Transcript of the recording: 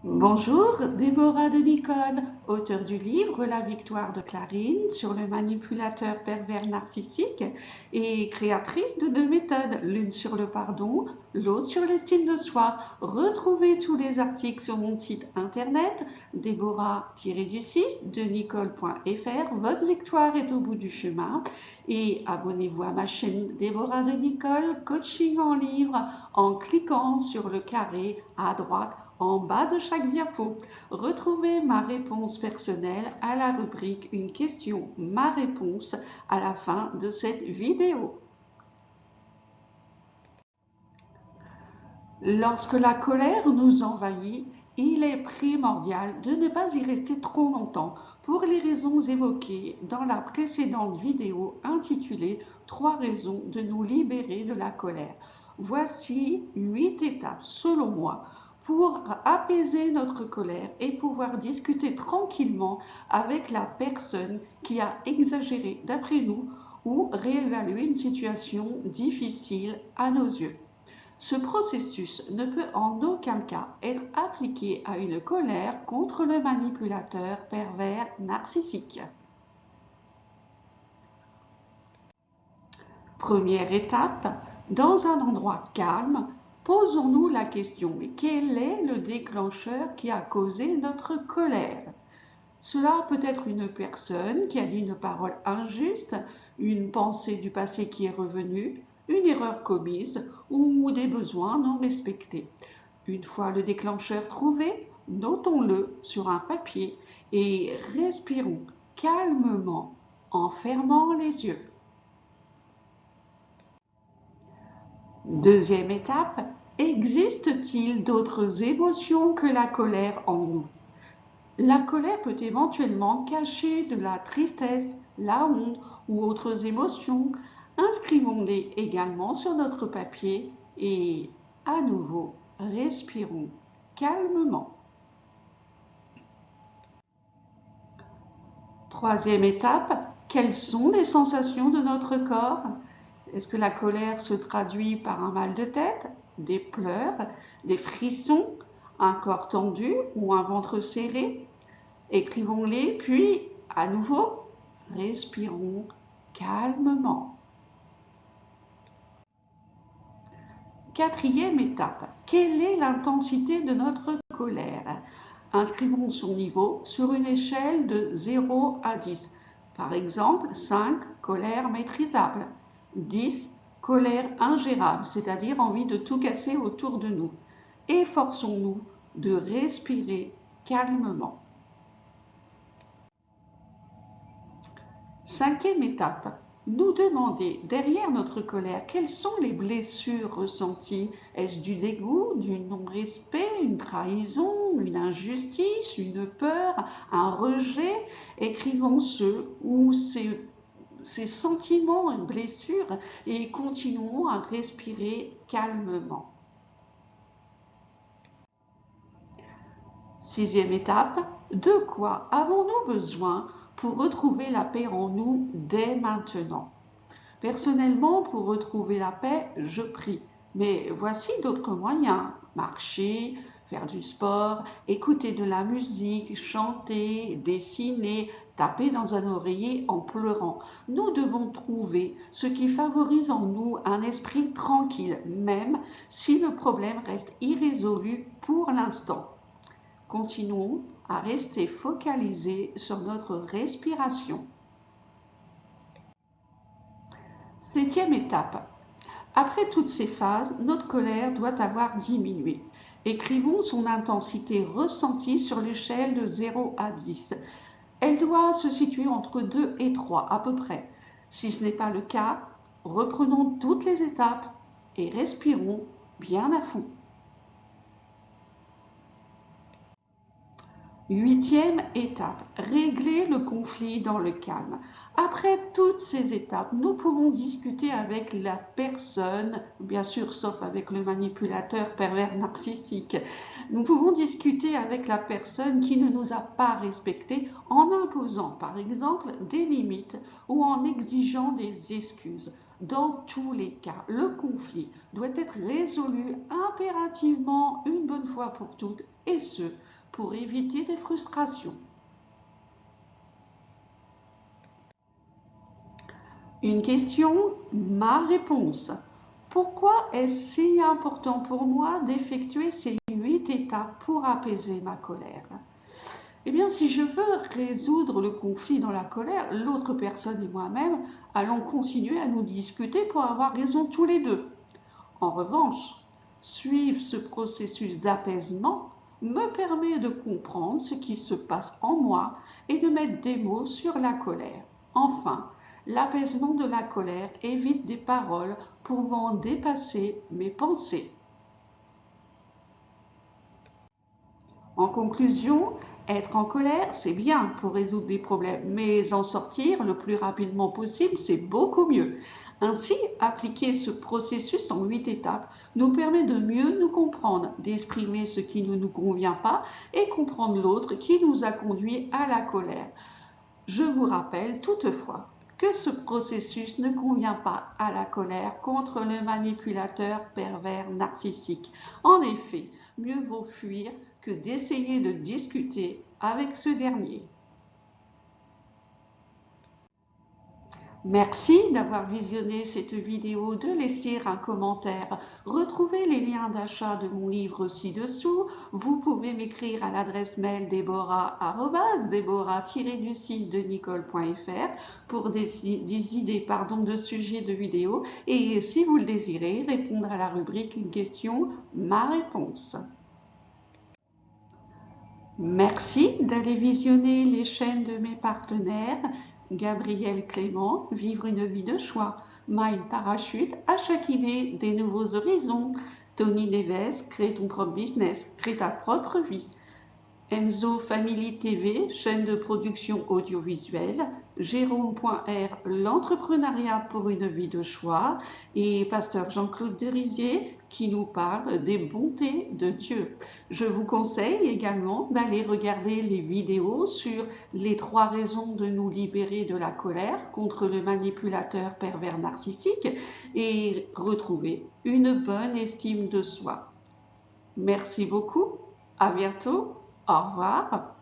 Bonjour, Déborah de Nicole, auteure du livre La victoire de Clarine sur le manipulateur pervers narcissique et créatrice de deux méthodes, l'une sur le pardon, l'autre sur l'estime de soi. Retrouvez tous les articles sur mon site internet déborah-du6 de nicole.fr. Votre victoire est au bout du chemin et abonnez-vous à ma chaîne Déborah de Nicole, coaching en livre, en cliquant sur le carré à droite en bas de chaque diapo. Retrouvez ma réponse personnelle à la rubrique Une question, ma réponse à la fin de cette vidéo. Lorsque la colère nous envahit, il est primordial de ne pas y rester trop longtemps pour les raisons évoquées dans la précédente vidéo intitulée « 3 raisons de nous libérer de la colère ». Voici 8 étapes, selon moi, pour apaiser notre colère et pouvoir discuter tranquillement avec la personne qui a exagéré d'après nous ou réévaluer une situation difficile à nos yeux. Ce processus ne peut en aucun cas être appliqué à une colère contre le manipulateur pervers narcissique. Première étape, dans un endroit calme, posons-nous la question, mais quel est le déclencheur qui a causé notre colère? Cela peut être une personne qui a dit une parole injuste, une pensée du passé qui est revenue, une erreur commise ou des besoins non respectés. Une fois le déclencheur trouvé, notons-le sur un papier et respirons calmement en fermant les yeux. Deuxième étape, existe-t-il d'autres émotions que la colère en nous? La colère peut éventuellement cacher de la tristesse, la honte ou autres émotions. Inscrivons-les également sur notre papier et à nouveau, respirons calmement. Troisième étape, quelles sont les sensations de notre corps? Est-ce que la colère se traduit par un mal de tête, des pleurs, des frissons, un corps tendu ou un ventre serré? Écrivons-les, puis, à nouveau, respirons calmement. Quatrième étape, quelle est l'intensité de notre colère? Inscrivons son niveau sur une échelle de 0 à 10. Par exemple, 5, colère maîtrisable. 10, colère ingérable, c'est-à-dire envie de tout casser autour de nous. Efforçons-nous de respirer calmement. Cinquième étape, nous demander derrière notre colère quelles sont les blessures ressenties. Est-ce du dégoût, du non-respect, une trahison, une injustice, une peur, un rejet? Écrivons ceux ou ces sentiments, une blessure et continuons à respirer calmement. Sixième étape, de quoi avons-nous besoin pour retrouver la paix en nous dès maintenant? Personnellement, pour retrouver la paix, je prie. Mais voici d'autres moyens. Marcher, faire du sport, écouter de la musique, chanter, dessiner, taper dans un oreiller en pleurant. Nous devons trouver ce qui favorise en nous un esprit tranquille, même si le problème reste irrésolu pour l'instant. Continuons à rester focalisés sur notre respiration. Septième étape. Après toutes ces phases, notre colère doit avoir diminué. Écrivons son intensité ressentie sur l'échelle de 0 à 10. Elle doit se situer entre 2 et 3 à peu près. Si ce n'est pas le cas, reprenons toutes les étapes et respirons bien à fond. Huitième étape, régler le conflit dans le calme. Après toutes ces étapes, nous pouvons discuter avec la personne, bien sûr sauf avec le manipulateur pervers narcissique. Nous pouvons discuter avec la personne qui ne nous a pas respectés en imposant par exemple des limites ou en exigeant des excuses. Dans tous les cas, le conflit doit être résolu impérativement une bonne fois pour toutes, et ce, pour éviter des frustrations. Une question, ma réponse. Pourquoi est-ce si important pour moi d'effectuer ces 8 étapes pour apaiser ma colère? Eh bien, si je veux résoudre le conflit dans la colère, l'autre personne et moi-même allons continuer à nous discuter pour avoir raison tous les deux. En revanche, suivre ce processus d'apaisement me permet de comprendre ce qui se passe en moi et de mettre des mots sur la colère. Enfin, l'apaisement de la colère évite des paroles pouvant dépasser mes pensées. En conclusion, être en colère, c'est bien pour résoudre des problèmes, mais en sortir le plus rapidement possible, c'est beaucoup mieux. Ainsi, appliquer ce processus en 8 étapes nous permet de mieux nous comprendre, d'exprimer ce qui ne nous convient pas et comprendre l'autre qui nous a conduit à la colère. Je vous rappelle toutefois que ce processus ne convient pas à la colère contre le manipulateur pervers narcissique. En effet, mieux vaut fuir que d'essayer de discuter avec ce dernier. Merci d'avoir visionné cette vidéo, de laisser un commentaire. Retrouvez les liens d'achat de mon livre ci-dessous. Vous pouvez m'écrire à l'adresse mail deborah-du6de-nicole.fr pour des idées de sujets de vidéos. Et si vous le désirez, répondre à la rubrique Une question, ma réponse. Merci d'aller visionner les chaînes de mes partenaires. Gabriel Clément, Vivre une vie de choix. Mind Parachute, à chaque idée des nouveaux horizons. Tony Neves, crée ton propre business, crée ta propre vie. Enzo Family TV, chaîne de production audiovisuelle. Jérôme.r, l'entrepreneuriat pour une vie de choix. Et pasteur Jean-Claude Derisier qui nous parle des bontés de Dieu. Je vous conseille également d'aller regarder les vidéos sur les 3 raisons de nous libérer de la colère contre le manipulateur pervers narcissique et retrouver une bonne estime de soi. Merci beaucoup, à bientôt, au revoir.